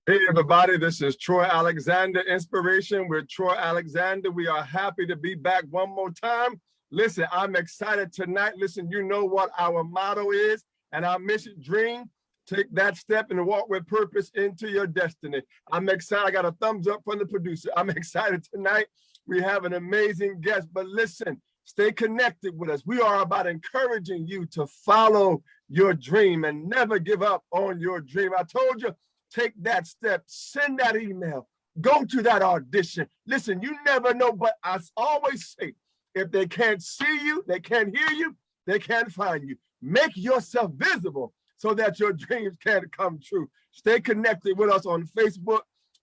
Hey everybody, this is Troy Alexander, Inspiration with Troy Alexander. We are happy to be back one more time. Listen, I'm excited tonight. Listen, you know what our motto is and our mission: dream, take that step and walk with purpose into your destiny. I'm excited. I got a thumbs up from the producer. I'm excited tonight. We have an amazing guest, but listen, stay connected with us. We are about encouraging you to follow your dream and never give up on your dream. I told you, take that step, send that email, go to that audition. Listen, you never know, but I always say, if they can't see you, they can't hear you, they can't find you. Make yourself visible so that your dreams can come true. Stay connected with us on Facebook,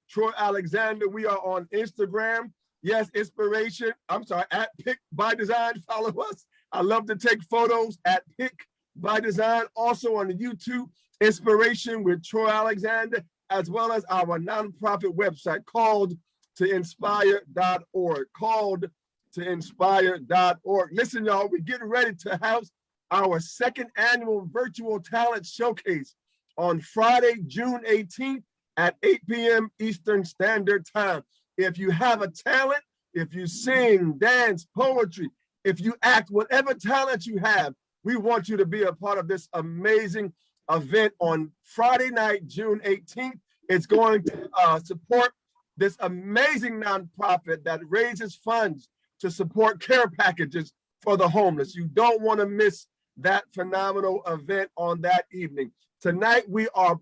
Troy Alexander. We are on Instagram. Yes, Inspiration. I'm sorry, at Pick by Design. Follow us. I love to take photos at Pick by Design. Also on the YouTube, Inspiration with Troy Alexander, as well as our nonprofit website called toinspire.org. Called toinspire.org. Listen, y'all, we're getting ready to house our second annual virtual talent showcase on Friday, June 18th at 8 p.m. Eastern Standard Time. If you have a talent, if you sing, dance, poetry, if you act, whatever talent you have, we want you to be a part of this amazing event on Friday night, June 18th. It's going to support this amazing nonprofit that raises funds to support care packages for the homeless. You don't want to miss that phenomenal event on that evening. Tonight, we are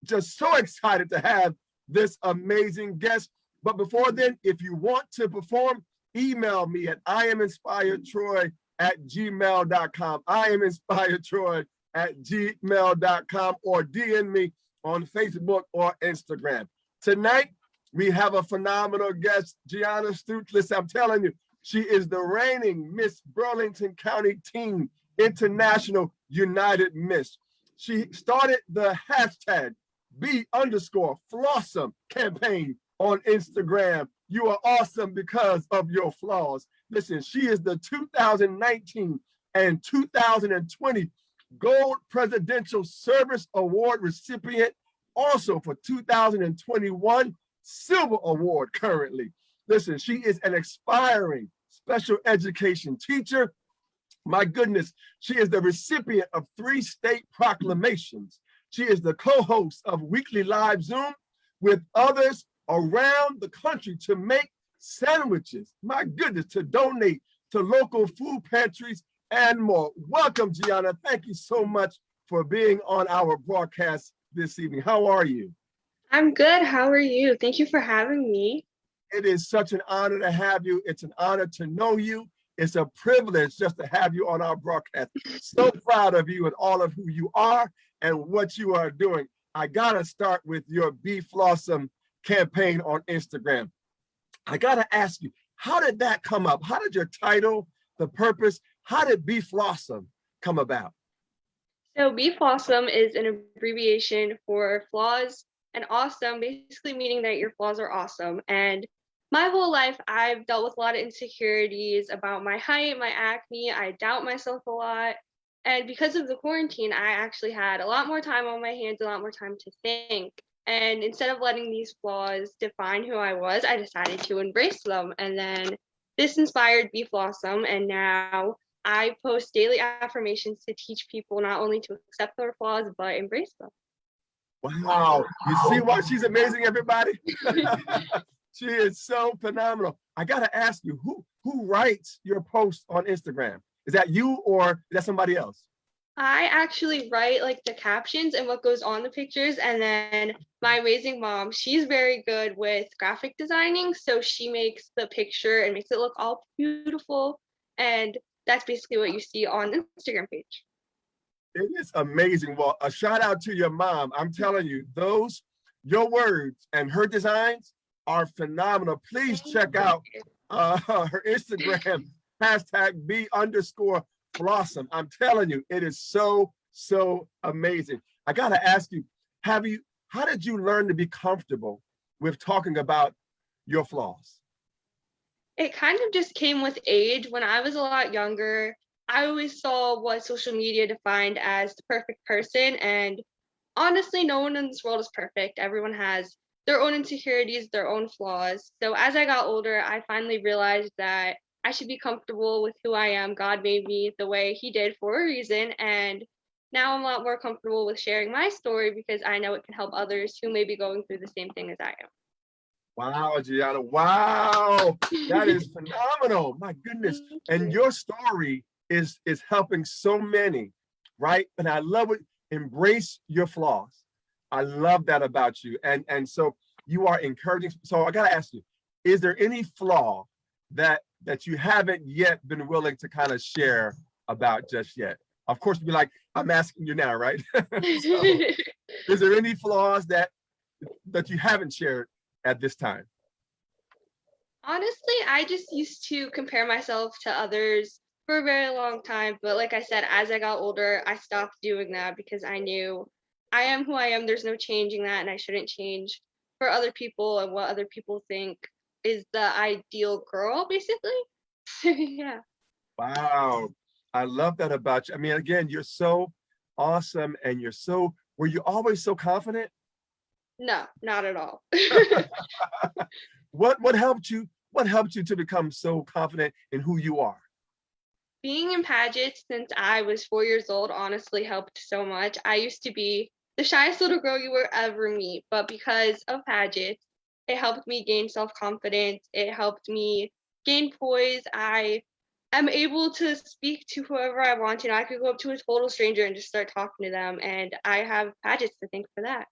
just so excited to have this amazing guest. But before then, if you want to perform, email me at iaminspiredtroy@gmail.com. iaminspiredtroy@gmail.com, or DM me on Facebook or Instagram. Tonight, we have a phenomenal guest, GIANNA STOOTS. Listen, I'm telling you, she is the reigning Miss Burlington County Teen International United Miss. She started the hashtag #B_Flawsome campaign on Instagram. You are awesome because of your flaws. Listen, she is the 2019 and 2020 Gold Presidential Service Award recipient, also for 2021 Silver Award currently. Listen, she is an aspiring special education teacher. My goodness, she is the recipient of 3 state proclamations. She is the co-host of Weekly Live Zoom with others around the country to make sandwiches, my goodness, to donate to local food pantries and more. Welcome, GIANNA. Thank you so much for being on our broadcast this evening. How are you? I'm good. How are you? Thank you for having me. It is such an honor to have you. It's an honor to know you. It's a privilege just to have you on our broadcast. So proud of you and all of who you are and what you are doing. I gotta start with your Be Flawsome campaign on Instagram. I gotta ask you, how did that come up? How did your title, the purpose, how did Be Flawsome come about? So Be Flawsome is an abbreviation for flaws and awesome, basically meaning that your flaws are awesome. And my whole life, I've dealt with a lot of insecurities about my height, my acne. I doubt myself a lot. And because of the quarantine, I actually had a lot more time on my hands, a lot more time to think. And instead of letting these flaws define who I was, I decided to embrace them. And then this inspired Be Flawsome. And now I post daily affirmations to teach people not only to accept their flaws, but embrace them. Wow. You see why she's amazing, everybody? She is so phenomenal. I got to ask you, who writes your posts on Instagram? Is that you or is that somebody else? I actually write like the captions and what goes on the pictures. And then my amazing mom, she's very good with graphic designing. So she makes the picture and makes it look all beautiful. And that's basically what you see on the Instagram page. It is amazing. Well, a shout out to your mom. I'm telling you, your words and her designs are phenomenal. Please check out her Instagram, hashtag #B_Flawsome. I'm telling you, it is so amazing. I gotta ask you, how did you learn to be comfortable with talking about your flaws? It kind of just came with age. When I was a lot younger, I always saw what social media defined as the perfect person, and honestly, no one in this world is perfect. Everyone has their own insecurities, their own flaws. So as I got older, I finally realized that I should be comfortable with who I am. God made me the way He did for a reason. And now I'm a lot more comfortable with sharing my story because I know it can help others who may be going through the same thing as I Wow, Gianna. Wow. That am. is phenomenal. My goodness. Thank And you. your story is helping so many, right? And I love it. Embrace your flaws. I love that about you. And so you are encouraging. So I gotta ask you, is there any flaw that you haven't yet been willing to kind of share about just yet? Of course, be like, I'm asking you now, right? So is there any flaws that you haven't shared at this time? Honestly, I just used to compare myself to others for a very long time. But like I said, as I got older, I stopped doing that because I knew I am who I am. There's no changing that, and I shouldn't change for other people and what other people think is the ideal girl, basically. Yeah. Wow. I love that about you. I mean, again, you're so awesome and were you always so confident? No, not at all. What helped you to become so confident in who you are? Being in pageants since I was 4 years old honestly helped so much. I used to be the shyest little girl you will ever meet, but because of pageants, it helped me gain self confidence. It helped me gain poise. I am able to speak to whoever I want. I could go up to a total stranger and just start talking to them, and I have pageants to thank for that.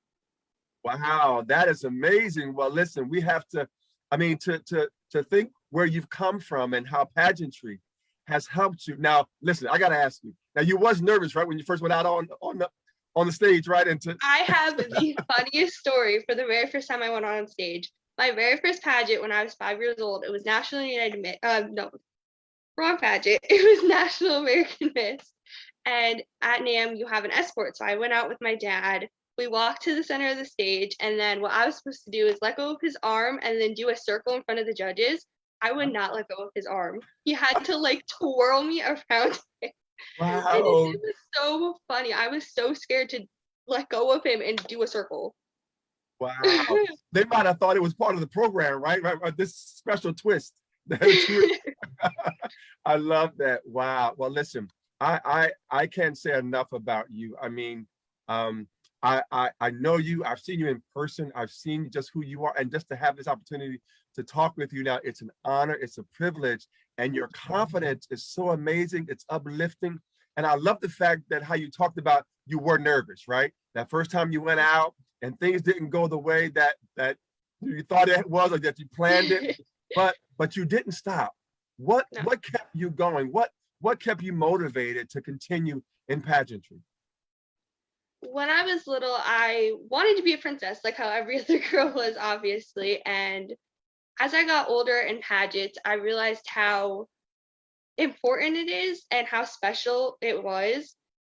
Wow, that is amazing. Well, listen, we have to, I mean, to think where you've come from and how pageantry has helped you. Now, listen, I gotta ask you. Now, you was nervous, right, when you first went out on the stage, right? And to I have the funniest story for the very first time I went on stage. My very first pageant when I was 5 years old, it was National United Miss. No, wrong pageant. It was National American Miss. And at NAM, you have an escort. So I went out with my dad. We walked to the center of the stage. And then what I was supposed to do is let go of his arm and then do a circle in front of the judges. I would not let go of his arm. He had to like twirl me around. And wow, it was so funny. I was so scared to let go of him and do a circle. wow. They might have thought it was part of the program, right? Right, this special twist that you I love that. Wow. Well, listen, I can't say enough about you. I mean, I know you. I've seen you in person. I've seen just who you are, and just to have this opportunity to talk with you now, it's an honor. It's a privilege, and your confidence is so amazing. It's uplifting, and I love the fact that how you talked about you were nervous, right? That first time you went out and things didn't go the way that you thought it was or that you planned it, but you didn't stop. What No. what kept you going? What kept you motivated to continue in pageantry? When I was little, I wanted to be a princess, like how every other girl was, obviously. And as I got older in pageants, I realized how important it is and how special it was.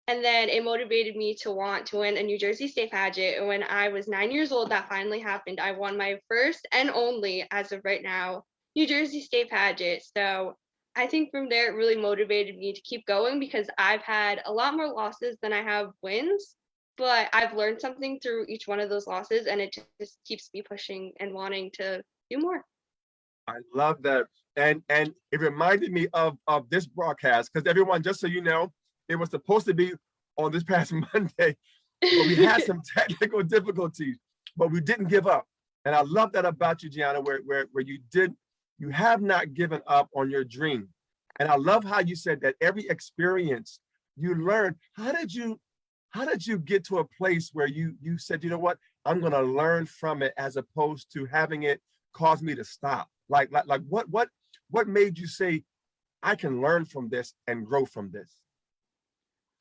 And then it motivated me to want to win a New Jersey State pageant. And when I was 9 years old, that finally happened. I won my first and only, as of right now, New Jersey State pageant. So I think from there, it really motivated me to keep going because I've had a lot more losses than I have wins. But I've learned something through each one of those losses, and it just keeps me pushing and wanting to do more. I love that. And it reminded me of this broadcast because everyone, just so you know, it was supposed to be on this past Monday, but we had some technical difficulties, but we didn't give up. And I love that about you, Gianna, where you have not given up on your dream. And I love how you said that every experience you learn. How did you get to a place where you said, you know what, I'm gonna learn from it as opposed to having it cause me to stop? Like what made you say, I can learn from this and grow from this?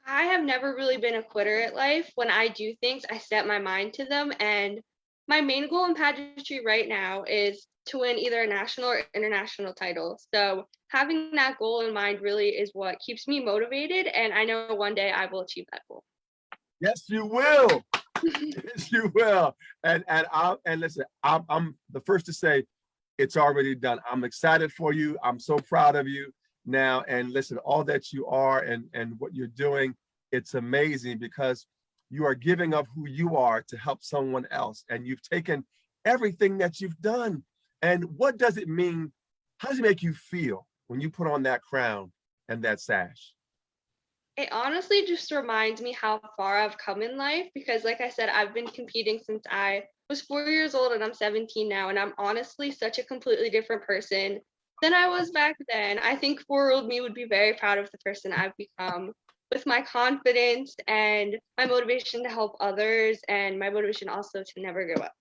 I have never really been a quitter at life. When I do things, I set my mind to them. And my main goal in pageantry right now is to win either a national or international title. So having that goal in mind really is what keeps me motivated. And I know one day I will achieve that goal. Yes, you will. Yes, you will. And listen, I'm the first to say it's already done. I'm excited for you. I'm so proud of you now. And listen, all that you are and what you're doing, it's amazing because you are giving of who you are to help someone else. And you've taken everything that you've done. And what does it mean? How does it make you feel when you put on that crown and that sash? It honestly just reminds me how far I've come in life because, like I said, I've been competing since I was 4 years old and I'm 17 now. And I'm honestly such a completely different person than I was back then. I think 4-year-old me would be very proud of the person I've become with my confidence and my motivation to help others and my motivation also to never give up.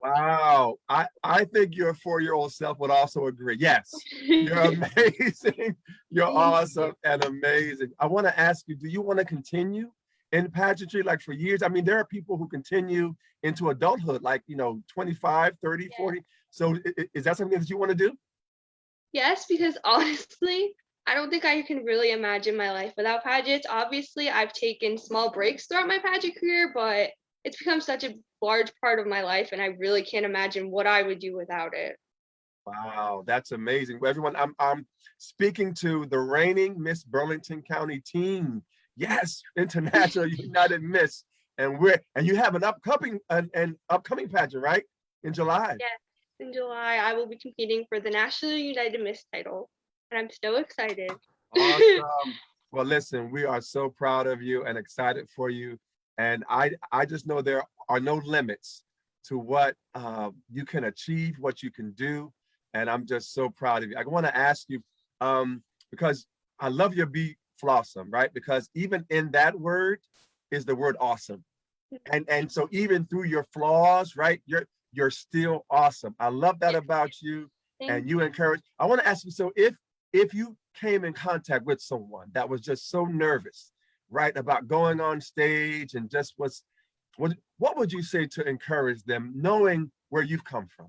Wow. I think your 4-year-old self would also agree. Yes, you're amazing. You're awesome and amazing. I want to ask you, do you want to continue in pageantry like for years? I mean, there are people who continue into adulthood, like, 25, 30, Yeah. 40. So is that something that you want to do? Yes, because honestly, I don't think I can really imagine my life without pageants. Obviously, I've taken small breaks throughout my pageant career, but it's become such a large part of my life, and I really can't imagine what I would do without it. Wow, that's amazing. Well, everyone, I'm speaking to the reigning Miss Burlington County team. Yes, International United Miss. And you have an upcoming pageant, right? In July. Yes, in July, I will be competing for the National United Miss title, and I'm so excited. Awesome. Well, listen, we are so proud of you and excited for you. And I just know there are no limits to what you can achieve, what you can do. And I'm just so proud of you. I want to ask you, because I love your be flawsome, right? Because even in that word is the word awesome. And so even through your flaws, right, you're still awesome. I love that about you. Thank And you encourage. I want to ask you, so if you came in contact with someone that was just so nervous, right, about going on stage and just what would you say to encourage them, knowing where you've come from?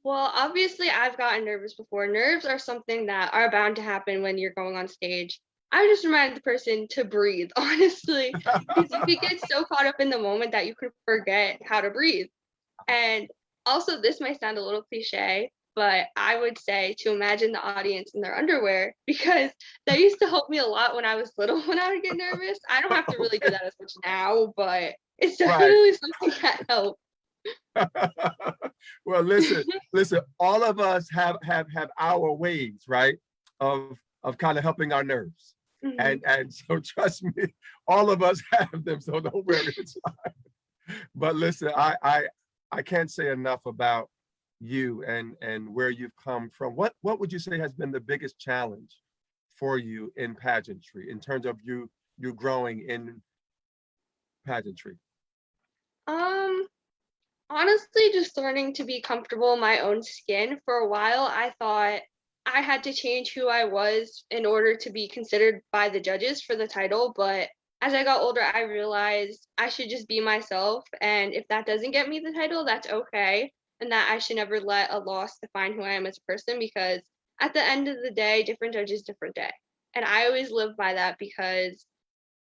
Well, obviously, I've gotten nervous before. Nerves are something that are bound to happen when you're going on stage. I would just remind the person to breathe, honestly, because you could get so caught up in the moment that you could forget how to breathe. And also, this might sound a little cliche, but I would say to imagine the audience in their underwear because that used to help me a lot when I was little when I would get nervous. I don't have to really do Okay, that as much now, but it's right. definitely something that helps. Well, listen, all of us have our ways, right? Of kind of helping our nerves. Mhm. And so trust me, all of us have them, so don't worry. But listen, I can't say enough about you and where you've come from. What would you say has been the biggest challenge for you in pageantry in terms of you growing in pageantry? Um, Honestly, just learning to be comfortable in my own skin. For a while, I thought I had to change who I was in order to be considered by the judges for the title. But as I got older, I realized I should just be myself. And if that doesn't get me the title, that's okay. And that I should never let a loss define who I am as a person because at the end of the day, different judges, different day. And I always live by that because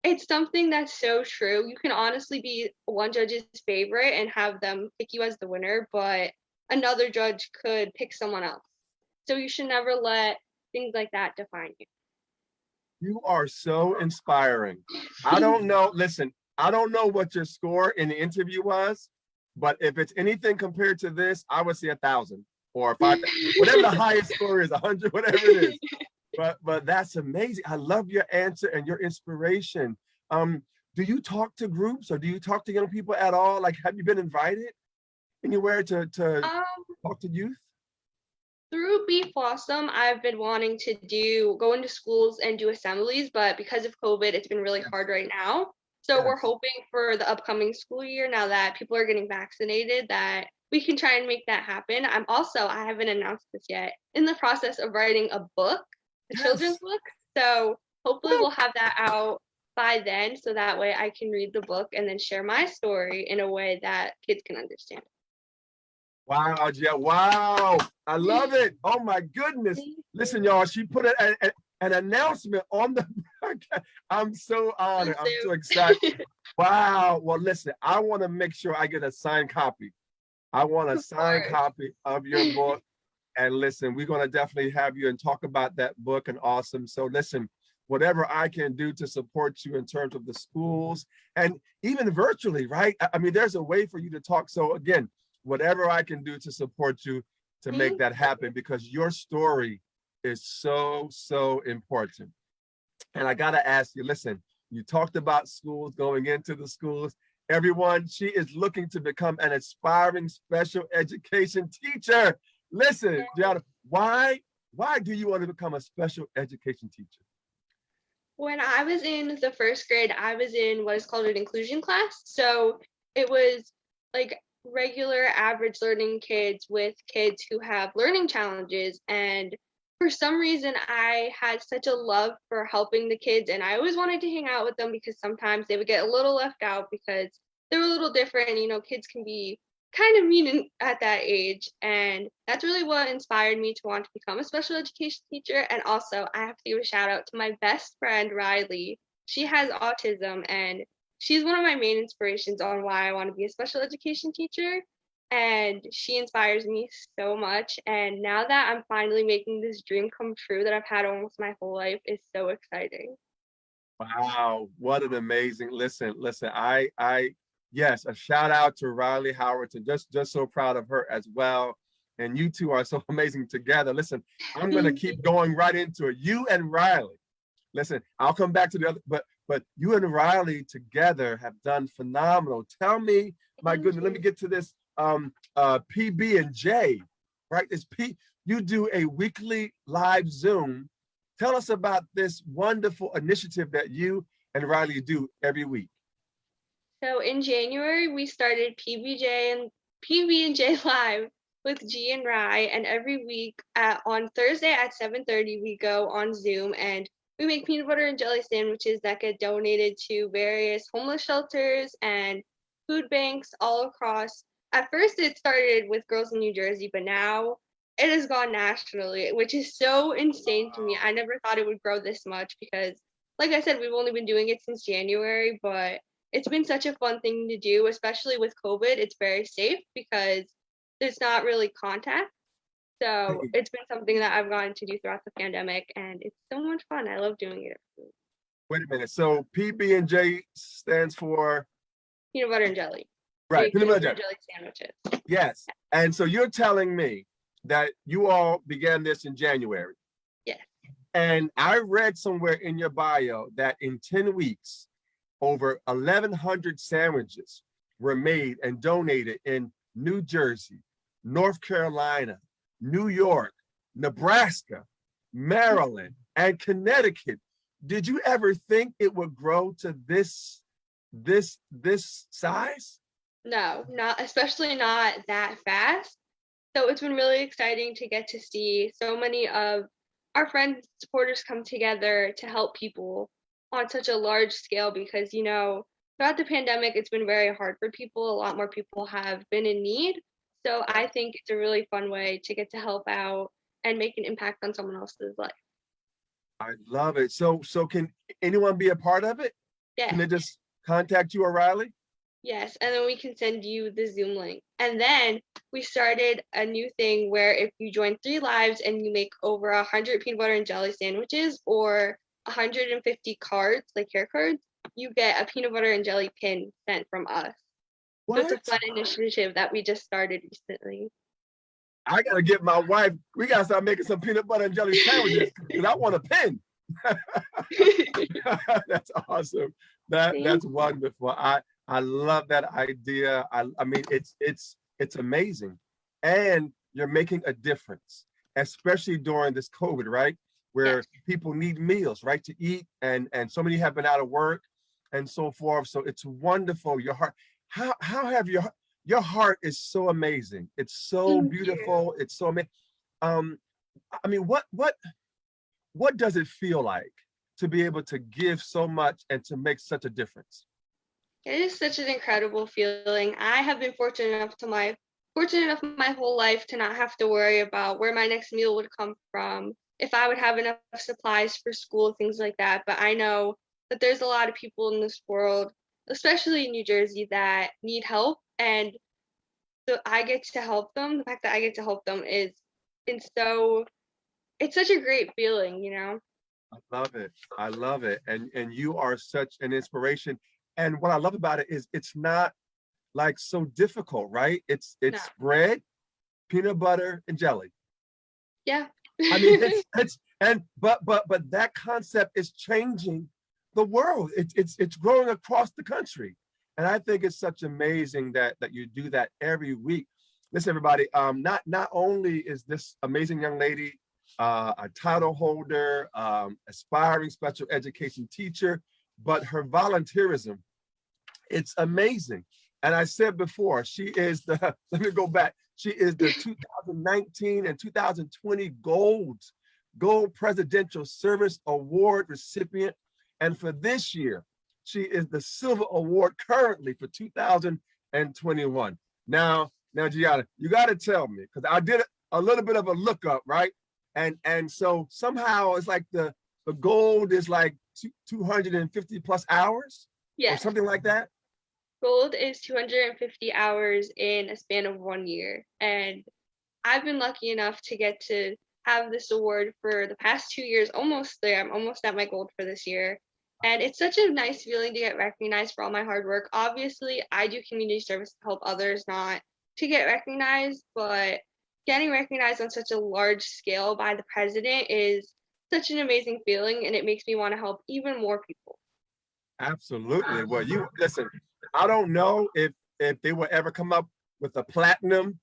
it's something that's so true. You can honestly be one judge's favorite and have them pick you as the winner, but another judge could pick someone else. So you should never let things like that define You are so inspiring. I you. don't know, listen, I don't know what your score in the interview was, but if it's anything compared to this, I would say 1,000 or 5,000, whatever the highest score is, 100, whatever it is. But that's amazing. I love your answer and your inspiration. Um, do you talk to groups or do you talk to young people at all? Like, have you been invited anywhere to um, talk to youth? Through Be Blossom, I've been wanting to go into schools and do assemblies, but because of COVID, it's been really Yes, hard right now. So we're yes. hoping for the upcoming school year, now that people are getting vaccinated, that we can try and make that happen. I haven't announced this yet, in the process of writing a book, a children's Yes. book. So hopefully Woo. we'll have that out by then, so that way I can read the book and then share my story in a way that kids can understand. Wow, yeah, wow. I love it. Oh my goodness. Thank Listen, you. y'all, she put an announcement on the podcast. I'm so honored. I'm so excited. So, Wow. Well, listen, I want to make sure I get a signed copy. I want a of signed course. copy of your book. And listen, we're going to definitely have you and talk about that book and awesome. So listen, whatever I can do to support you in terms of the schools and even virtually, right? I mean, there's a way for you to talk. So again, whatever I can do to support you to make that happen, because your story is so, so important. And I got to ask you, listen, you talked about schools, going into the schools. Everyone, she is looking to become an aspiring special education teacher. Listen, Gianna, why do you want to become a special education teacher? When I was in the first grade, I was in what is called an inclusion class. So it was like regular average learning kids with kids who have learning challenges. And for some reason, I had such a love for helping the kids. And I always wanted to hang out with them because sometimes they would get a little left out because they were a little different. You know, kids can be kind of mean at that age. And that's really what inspired me to want to become a special education teacher. And also, I have to give a shout out to my best friend, Riley. She has autism, and she's one of my main inspirations on why I want to be a special education teacher. And she inspires me so much. And now that I'm finally making this dream come true that I've had almost my whole life is so exciting. Wow, what an amazing, listen, yes, a shout out to Riley Howerton. Just so proud of her as well. And you two are so amazing together. Listen, I'm gonna keep going right into it. You and Riley. Listen, I'll come back to the other, but you and Riley together have done phenomenal. Tell me, my goodness, let me get to this PB and J, right? You do a weekly live Zoom. Tell us about this wonderful initiative that you and Riley do every week. So in January, we started PB&J Live with G and Rye, and every week on Thursday at 7:30, we go on Zoom and we make peanut butter and jelly sandwiches that get donated to various homeless shelters and food banks all across. At first, it started with girls in New Jersey, but now it has gone nationally, which is so insane to me. I never thought it would grow this much because, like I said, we've only been doing it since January, but it's been such a fun thing to do, especially with COVID. It's very safe because there's not really contact. So it's been something that I've gotten to do throughout the pandemic, and it's so much fun. I love doing it. Wait a minute. So PB&J stands for Peanut butter and jelly. right, peanut butter and jelly sandwiches. Yes. And so you're telling me that you all began this in January. Yes. And I read somewhere in your bio that in 10 weeks, over 1,100 sandwiches were made and donated in New Jersey, North Carolina, New York, Nebraska, Maryland, and Connecticut. Did you ever think it would grow to this size? No, not especially not that fast. So it's been really exciting to get to see so many of our friends and supporters come together to help people on such a large scale because, you know, throughout the pandemic, it's been very hard for people. A lot more people have been in need. So I think it's a really fun way to get to help out and make an impact on someone else's life. I love it. So can anyone be a part of it? Yeah. Can they just contact you, O'Reilly? Yes, and then we can send you the Zoom link. And then we started a new thing where if you join 3 lives and you make over 100 peanut butter and jelly sandwiches or 150 cards, like care cards, you get a peanut butter and jelly pin sent from us. What? So it's a fun initiative that we just started recently. I gotta get my wife. We gotta start making some peanut butter and jelly sandwiches because I want a pin. That's awesome. That's wonderful. I love that idea. I mean, it's amazing, and you're making a difference, especially during this COVID, right? Where people need meals, right, to eat, and so many have been out of work, and so forth. So it's wonderful. Your heart. How have your heart is so amazing. It's so beautiful. It's so amazing. I mean, what does it feel like to be able to give so much and to make such a difference? It is such an incredible feeling. I have been fortunate enough my whole life to not have to worry about where my next meal would come from, if I would have enough supplies for school, things like that. But I know that there's a lot of people in this world, especially in New Jersey, that need help. And so I get to help them. The fact that I get to help them it's such a great feeling, you know? I love it. I love it. And you are such an inspiration. And what I love about it is it's not like so difficult, right? No. It's bread, peanut butter, and jelly. Yeah. I mean, it's and but that concept is changing the world. It's growing across the country, and I think it's such amazing that you do that every week. Listen, everybody. Not only is this amazing young lady a title holder, aspiring special education teacher, but her volunteerism, it's amazing. And I said before, she is the, let me go back. She is the 2019 and 2020 Gold Presidential Service Award recipient. And for this year, she is the Silver Award currently for 2021. Now, Gianna, you got to tell me, because I did a little bit of a lookup, right? And so somehow it's like the gold is like 250 plus hours or Yes. something like that. Gold is 250 hours in a span of 1 year. And I've been lucky enough to get to have this award for the past 2 years, almost there. I'm almost at my gold for this year. And it's such a nice feeling to get recognized for all my hard work. Obviously, I do community service to help others, not to get recognized, but getting recognized on such a large scale by the president is such an amazing feeling, and it makes me want to help even more people. Absolutely. Well, you listen, I don't know if they will ever come up with a platinum,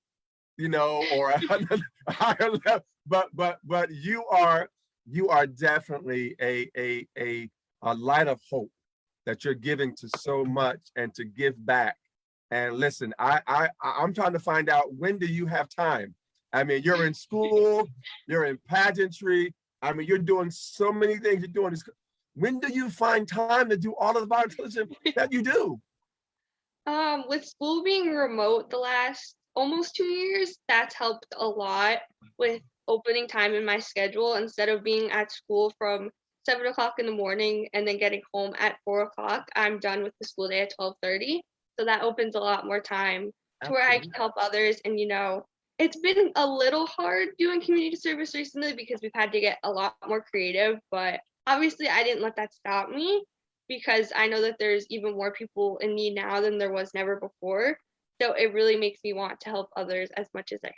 or a higher level, but you are definitely a light of hope that you're giving to so much and to give back. And listen, I'm trying to find out, when do you have time? I mean, you're in school, you're in pageantry. I mean, you're doing so many things. You're doing this. When do you find time to do all of the volunteerism that you do? With school being remote the last almost 2 years, that's helped a lot with opening time in my schedule instead of being at school from 7 o'clock in the morning and then getting home at 4 o'clock. I'm done with the school day at 12:30. So that opens a lot more time to where I can Absolutely. help others. And it's been a little hard doing community service recently because we've had to get a lot more creative, but obviously I didn't let that stop me because I know that there's even more people in need now than there was never before. So it really makes me want to help others as much as I can.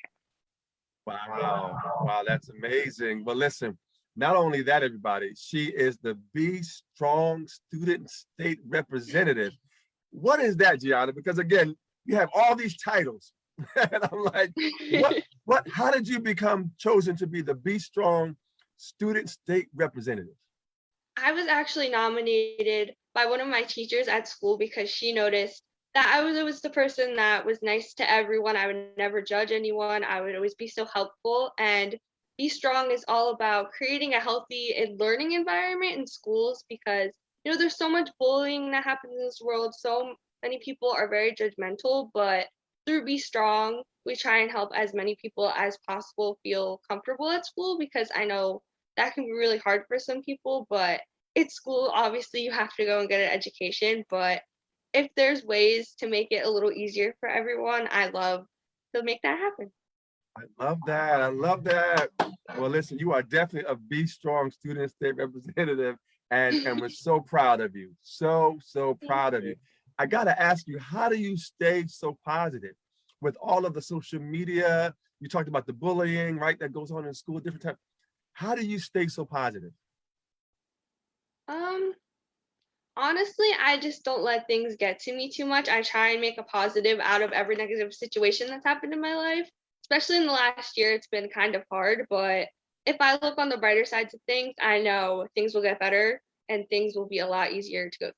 Wow. Wow, that's amazing. Well, listen, not only that, everybody, she is the Be Strong Student State Representative. What is that, Gianna? Because again, you have all these titles. And I'm like, how did you become chosen to be the Be Strong Student State Representative? I was actually nominated by one of my teachers at school because she noticed that I was always the person that was nice to everyone. I would never judge anyone. I would always be so helpful. And Be Strong is all about creating a healthy and learning environment in schools because, there's so much bullying that happens in this world. So many people are very judgmental, but through Be Strong, we try and help as many people as possible feel comfortable at school because I know that can be really hard for some people, but it's school. Obviously, you have to go and get an education, but if there's ways to make it a little easier for everyone, I love to make that happen. I love that. I love that. Well, listen, you are definitely a Be Strong Student State Representative, and we're so proud of you. So Thank proud of you. you. I got to ask you, how do you stay so positive with all of the social media? You talked about the bullying, right, that goes on in school, different times. How do you stay so positive? Um, Honestly, I just don't let things get to me too much. I try and make a positive out of every negative situation that's happened in my life. Especially in the last year, it's been kind of hard, but if I look on the brighter sides of things, I know things will get better and things will be a lot easier to go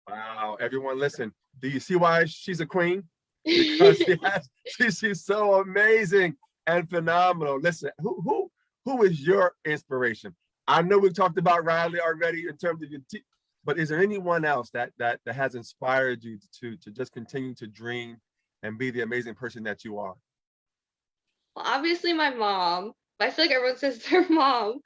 Wow, everyone, listen. Do you see why she's a queen? Because through. she's so amazing and phenomenal. Listen, who is your inspiration? I know we've talked about Riley already in terms of but is there anyone else that has inspired you to just continue to dream and be the amazing person that you are? Well, obviously my mom, but I feel like everyone says their mom.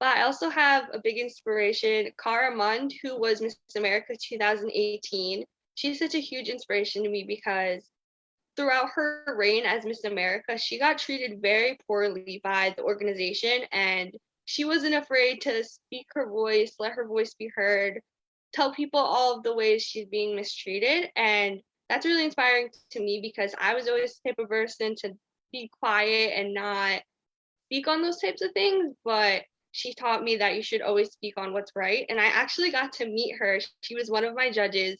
But I also have a big inspiration, Cara Mund, who was Miss America 2018. She's such a huge inspiration to me because throughout her reign as Miss America, she got treated very poorly by the organization and she wasn't afraid to speak her voice, let her voice be heard, tell people all of the ways she's being mistreated. And that's really inspiring to me because I was always the type of person to be quiet and not speak on those types of things. But she taught me that you should always speak on what's right. And I actually got to meet her. She was one of my judges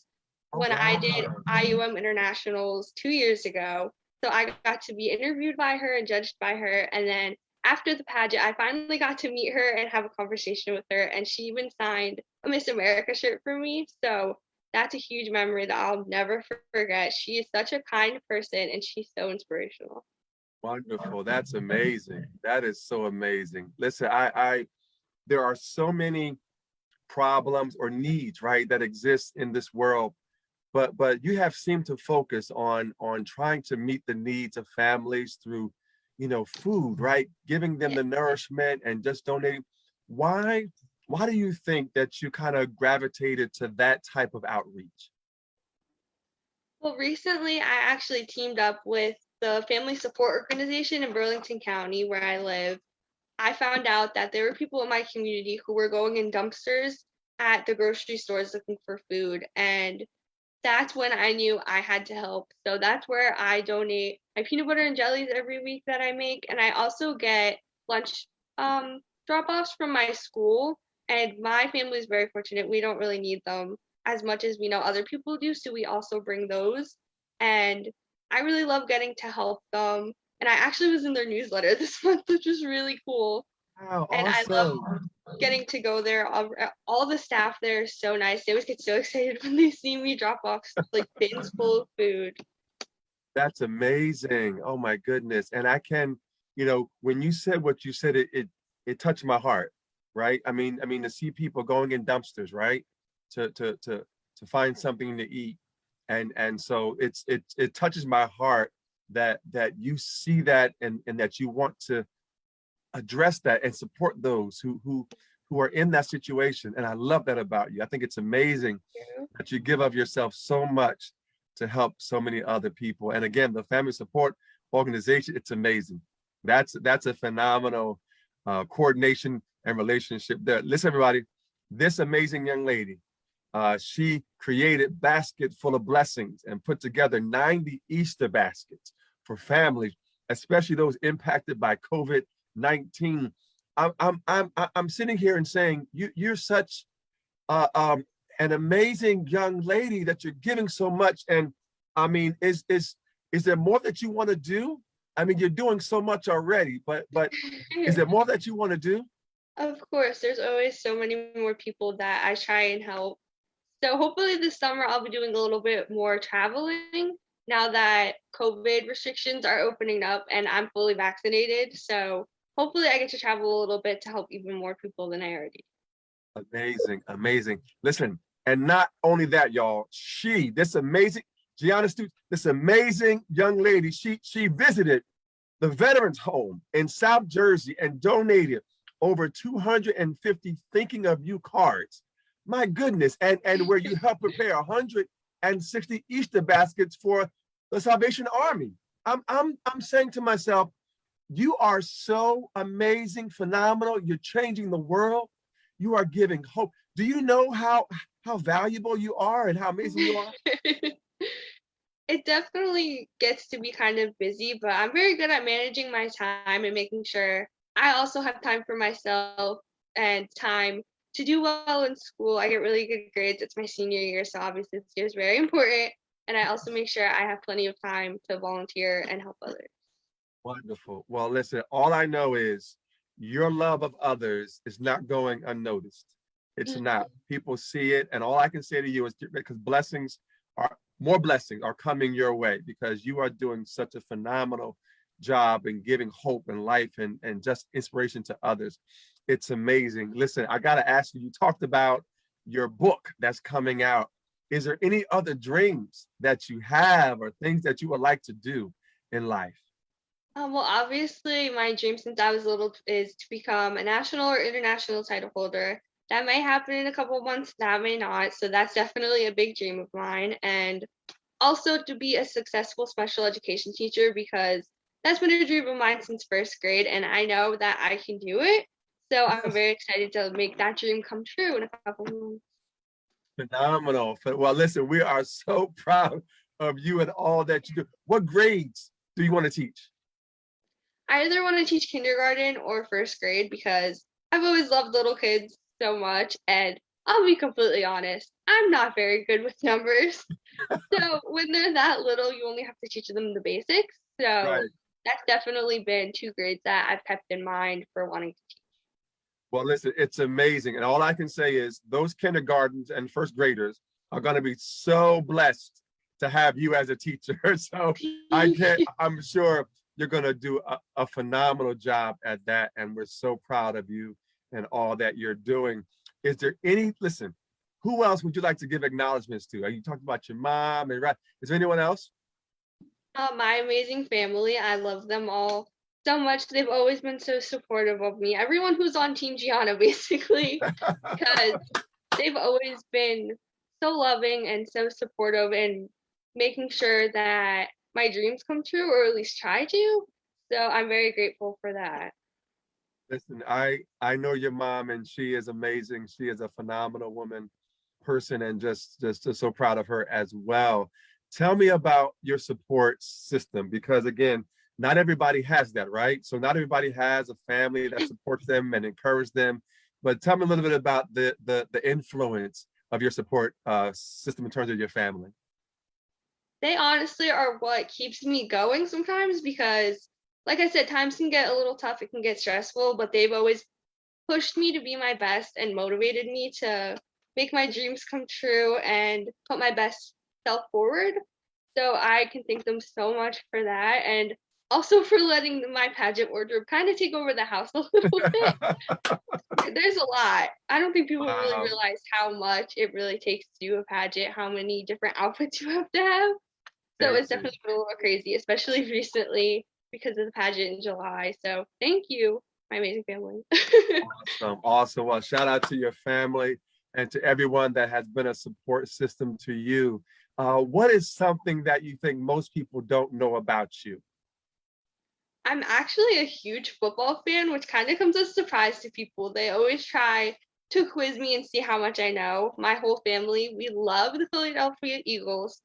Oh, when I did wow. IUM Internationals 2 years ago. So I got to be interviewed by her and judged by her. And then after the pageant, I finally got to meet her and have a conversation with her. And she even signed a Miss America shirt for me. So that's a huge memory that I'll never forget. She is such a kind person and she's so inspirational. Wonderful. That's amazing. That is so amazing. Listen, there are so many problems or needs, right, that exist in this world, but you have seemed to focus on trying to meet the needs of families through, food, right, giving them Yeah. the nourishment and just donating. Why do you think that you kind of gravitated to that type of outreach? Well, recently I actually teamed up with the Family Support Organization in Burlington County, where I live. I found out that there were people in my community who were going in dumpsters at the grocery stores looking for food. And that's when I knew I had to help. So that's where I donate my peanut butter and jellies every week that I make. And I also get lunch drop offs from my school. And my family is very fortunate. We don't really need them as much as we know other people do. So we also bring those. And I really love getting to help them. And I actually was in their newsletter this month, which was really cool. Wow, And I love awesome. getting to go there. All the staff there is so nice. They always get so excited when they see me drop off like bins full of food. That's amazing. Oh my goodness. And I can, when you said what you said, it touched my heart, right? I mean to see people going in dumpsters, right? To find something to eat. And so it touches my heart that you see that and that you want to address that and support those who are in that situation. And I love that about you. I think it's amazing that you give of yourself so much to help so many other people. And again, the Family Support Organization, it's amazing. That's a phenomenal coordination and relationship there. Listen, everybody, this amazing young lady, she created Basket Full of Blessings and put together 90 Easter baskets for families, especially those impacted by COVID-19. I'm sitting here and saying you're such an amazing young lady that you're giving so much. And I mean, is there more that you want to do? I mean, you're doing so much already, but is there more that you want to do? Of course, there's always so many more people that I try and help. So hopefully this summer I'll be doing a little bit more traveling now that COVID restrictions are opening up and I'm fully vaccinated. So hopefully I get to travel a little bit to help even more people than I already. Amazing, amazing. Listen, and not only that, y'all, this amazing, GIANNA STOOTS, this amazing young lady, she visited the Veterans Home in South Jersey and donated over 250 Thinking of You cards. My goodness, and where you helped prepare 160 Easter baskets for the Salvation Army. I'm saying to myself, you are so amazing, phenomenal. You're changing the world. You are giving hope. Do you know how valuable you are and how amazing you are? It definitely gets to be kind of busy, but I'm very good at managing my time and making sure I also have time for myself and time to do well in school. I get really good grades. It's my senior year, so obviously this year is very important. And I also make sure I have plenty of time to volunteer and help others. Wonderful. Well, listen, all I know is your love of others is not going unnoticed. It's not. People see it, and all I can say to you is because more blessings are coming your way because you are doing such a phenomenal job in giving hope and life and just inspiration to others. It's amazing. Listen, I got to ask you, you talked about your book that's coming out. Is there any other dreams that you have or things that you would like to do in life? Well, obviously, my dream since I was little is to become a national or international title holder. That may happen in a couple of months, that may not. So that's definitely a big dream of mine. And also to be a successful special education teacher because that's been a dream of mine since first grade. And I know that I can do it. So I'm Yes. very excited to make that dream come true in a couple months. Phenomenal. Well, listen, we are so proud of you and all that you do. What grades do you want to teach? I either want to teach kindergarten or first grade because I've always loved little kids so much. And I'll be completely honest, I'm not very good with numbers. So when they're that little, you only have to teach them the basics. So Right. that's definitely been two grades that I've kept in mind for wanting to teach. Well, listen, it's amazing. And all I can say is those kindergartens and first graders are going to be so blessed to have you as a teacher. So I'm sure you're going to do a phenomenal job at that. And we're so proud of you and all that you're doing. Is there listen, who else would you like to give acknowledgments to? Are you talking about your mom? And is there anyone else? My amazing family, I love them all so much. They've always been so supportive of me. Everyone who's on Team Gianna, basically, because they've always been so loving and so supportive and making sure that my dreams come true, or at least try to. So I'm very grateful for that. Listen, I know your mom and she is amazing. She is a phenomenal person, and just so proud of her as well. Tell me about your support system, because again, not everybody has that, right? So not everybody has a family that supports them and encourages them. But tell me a little bit about the influence of your support system in terms of your family. They honestly are what keeps me going sometimes because, like I said, times can get a little tough, it can get stressful, but they've always pushed me to be my best and motivated me to make my dreams come true and put my best self forward. So I can thank them so much for that, and also for letting my pageant wardrobe kind of take over the house a little bit. There's a lot. I don't think people really Wow, realize how much it really takes to do a pageant, how many different outfits you have to have. So thank it's you. definitely been a little crazy, especially recently because of the pageant in July. So thank you, my amazing family. Awesome, awesome. Well, shout out to your family and to everyone that has been a support system to you. What is something that you think most people don't know about you? I'm actually a huge football fan, which kind of comes as a surprise to people. They always try to quiz me and see how much I know. My whole family, we love the Philadelphia Eagles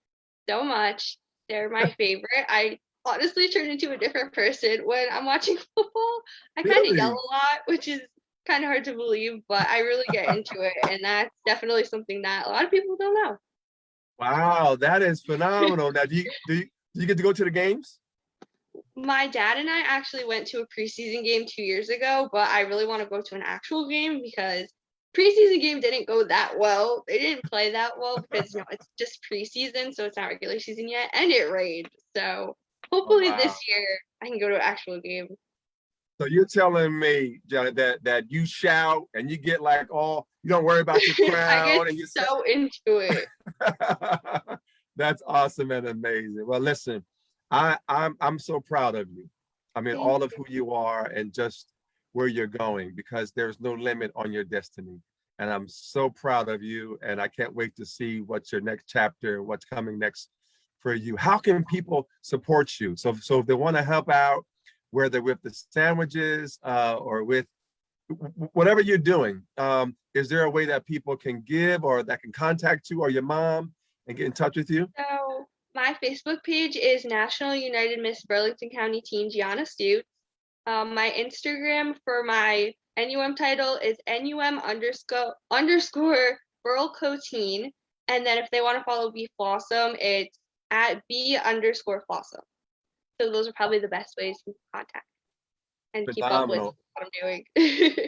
so much. They're my favorite. I honestly turn into a different person when I'm watching football. I kind of yell Really? a lot, which is kind of hard to believe, but I really get into it. And that's definitely something that a lot of people don't know. Wow, that is phenomenal. Now, do you get to go to the games? My dad and I actually went to a preseason game 2 years ago, but I really want to go to an actual game because preseason game didn't go that well. They didn't play that well because it's just preseason, so it's not regular season yet, and it rained. So Oh, hopefully wow. this year I can go to an actual game. So you're telling me, Johnny, that you shout and you get like all, you don't worry about your I get crown and you say, so into it. that's awesome and amazing. Well, listen, I'm so proud of you. I mean, Thank all of you. who you are and just where you're going, because there's no limit on your destiny. And I'm so proud of you. And I can't wait to see what's your next chapter, what's coming next for you. How can people support you? So if they want to help out, whether with the sandwiches or with whatever you're doing, is there a way that people can give or that can contact you or your mom and get in touch with you? So my Facebook page is National United Miss Burlington County Teen Gianna Stute. My Instagram for my NUM title is NUM underscore Burl Teen. And then if they want to follow Be Flawsome, it's at B underscore Flawsome. So those are probably the best ways to contact and keep up with Phenomenal. what I'm doing.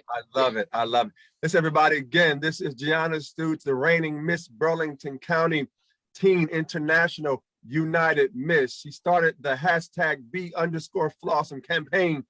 I love it. I love it. Listen, everybody, again, this is Gianna Stoots, the reigning Miss Burlington County Teen International United Miss. She started the hashtag B_Flawsome campaign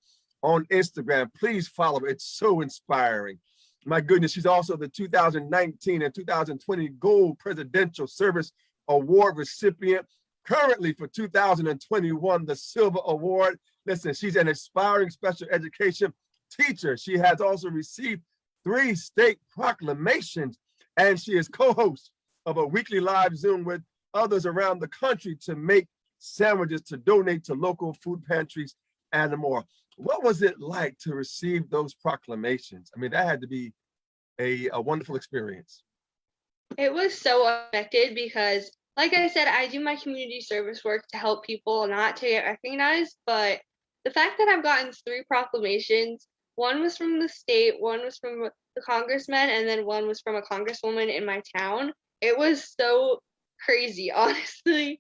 on Instagram. Please follow her. It's so inspiring. My goodness, she's also the 2019 and 2020 Gold Presidential Service Award recipient. Currently for 2021, the Silver Award. Listen, she's an inspiring special education teacher. She has also received 3 state proclamations, and she is co-host of a weekly live Zoom with others around the country to make sandwiches to donate to local food pantries and more. What was it like to receive those proclamations? I mean, that had to be a wonderful experience. It was so unexpected because, like I said, I do my community service work to help people, not to get recognized. But the fact that I've gotten 3 proclamations, one was from the state, one was from the congressman, and then one was from a congresswoman in my town. It was so crazy, honestly.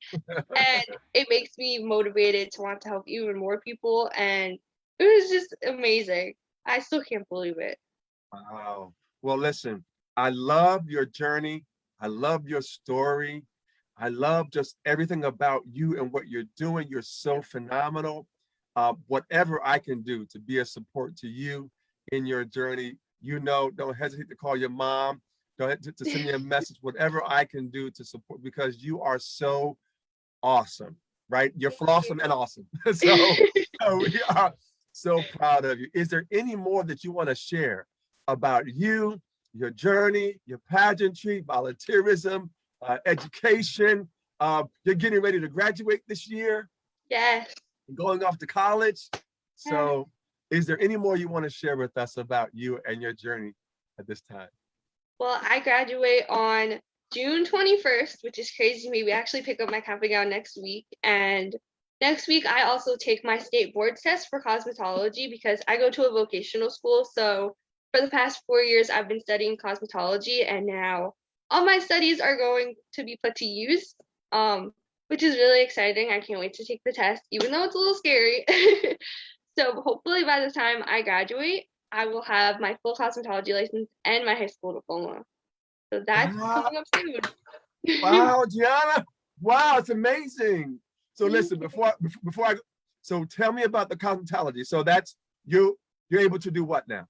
And it makes me motivated to want to help even more people. And it was just amazing. I still can't believe it. Wow. Well, listen, I love your journey. I love your story. I love just everything about you and what you're doing. You're so phenomenal. Whatever I can do to be a support to you in your journey, don't hesitate to call your mom. Don't hesitate to send me a message. Whatever I can do to support, because you are so awesome, right? You're flawsome and awesome. So we are so proud of you. Is there any more that you want to share about you, your journey, your pageantry, volunteerism, education? You're getting ready to graduate this year, Yes. going off to college. Yeah. So is there any more you want to share with us about you and your journey at this time? Well, I graduate on June 21st, which is crazy to me. We actually pick up my camping gown next week. And next week, I also take my state board test for cosmetology because I go to a vocational school. So for the past 4 years, I've been studying cosmetology, and now all my studies are going to be put to use, which is really exciting. I can't wait to take the test, even though it's a little scary. So hopefully by the time I graduate, I will have my full cosmetology license and my high school diploma. So that's Wow, coming up soon. wow, Gianna. Wow, it's amazing. So Thank listen, you. before I, so tell me about the cosmetology. So that's you're able to do what now?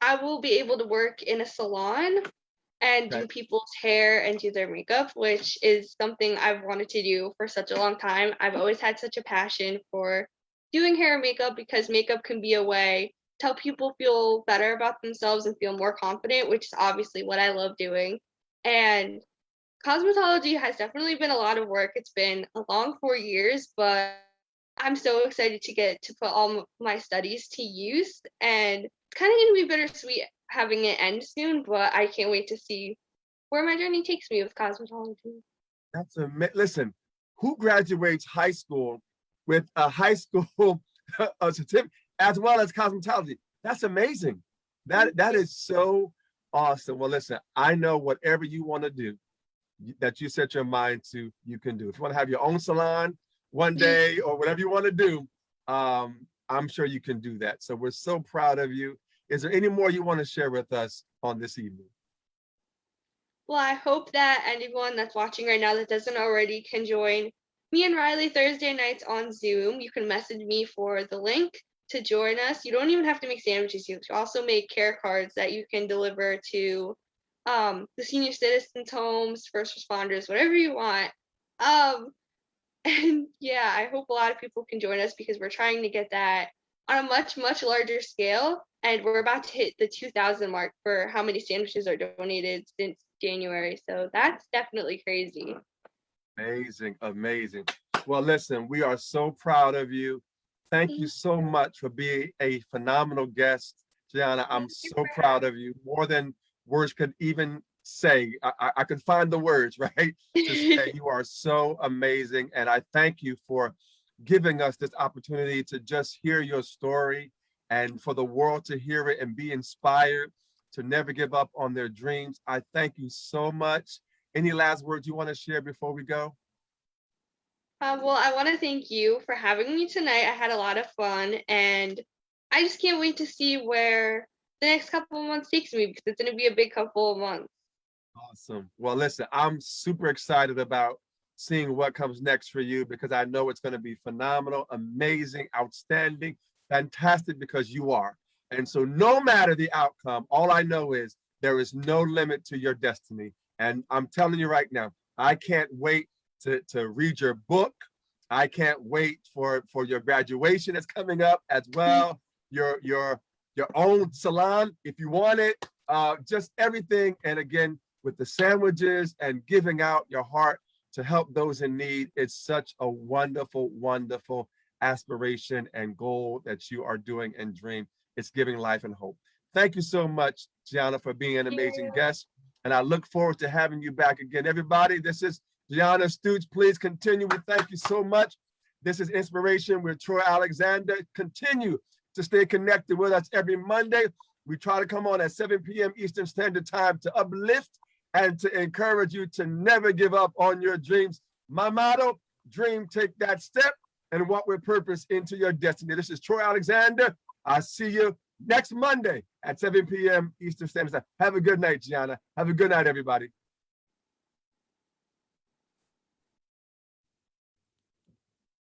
I will be able to work in a salon and Okay. do people's hair and do their makeup, which is something I've wanted to do for such a long time. I've always had such a passion for doing hair and makeup because makeup can be a way to help people feel better about themselves and feel more confident, which is obviously what I love doing. And cosmetology has definitely been a lot of work. It's been a long 4 years, but I'm so excited to get to put all my studies to use. And it's kind of going to be bittersweet having it end soon, but I can't wait to see where my journey takes me with cosmetology. That's listen, who graduates high school with a high school a certificate as well as cosmetology? That's amazing. That is so awesome. Well, listen, I know whatever you want to do, that you set your mind to, you can do. If you want to have your own salon one day or whatever you want to do, I'm sure you can do that. So we're so proud of you. Is there any more you want to share with us on this evening? Well, I hope that anyone that's watching right now that doesn't already can join me and Riley Thursday nights on Zoom. You can message me for the link to join us. You don't even have to make sandwiches. You can also make care cards that you can deliver to the senior citizens homes, first responders, whatever you want. Um, and yeah, I hope a lot of people can join us because we're trying to get that on a much, much larger scale. And we're about to hit the 2,000 mark for how many sandwiches are donated since January. So that's definitely crazy. Amazing, amazing. Well, listen, we are so proud of you. Thank you so much for being a phenomenal guest, Gianna. I'm Thank you so for proud having of you, more than words could even say. I could find the words, right, to say me. you are so amazing. And I thank you for giving us this opportunity to just hear your story and for the world to hear it and be inspired to never give up on their dreams. I thank you so much. Any last words you want to share before we go? Well, I want to thank you for having me tonight. I had a lot of fun, and I just can't wait to see where the next couple of months takes me because it's going to be a big couple of months. Awesome. Well, listen, I'm super excited about seeing what comes next for you because I know it's going to be phenomenal, amazing, outstanding, fantastic because you are. And so no matter the outcome, all I know is there is no limit to your destiny. And I'm telling you right now, I can't wait to read your book. I can't wait for your graduation that's coming up as well. Your own salon, if you want it, just everything. And again, with the sandwiches and giving out your heart to help those in need. It's such a wonderful, wonderful aspiration and goal that you are doing and dream. It's giving life and hope. Thank you so much, Gianna, for being an amazing guest. And I look forward to having you back again. Everybody, this is Gianna Stoots. Please continue. We thank you so much. This is Inspiration with Troy Alexander. Continue to stay connected with us every Monday. We try to come on at 7 p.m. Eastern Standard Time to uplift and to encourage you to never give up on your dreams. My motto, dream, take that step, and walk with purpose into your destiny. This is Troy Alexander. I'll see you next Monday at 7 p.m. Eastern Standard Time. Have a good night, Gianna. Have a good night, everybody.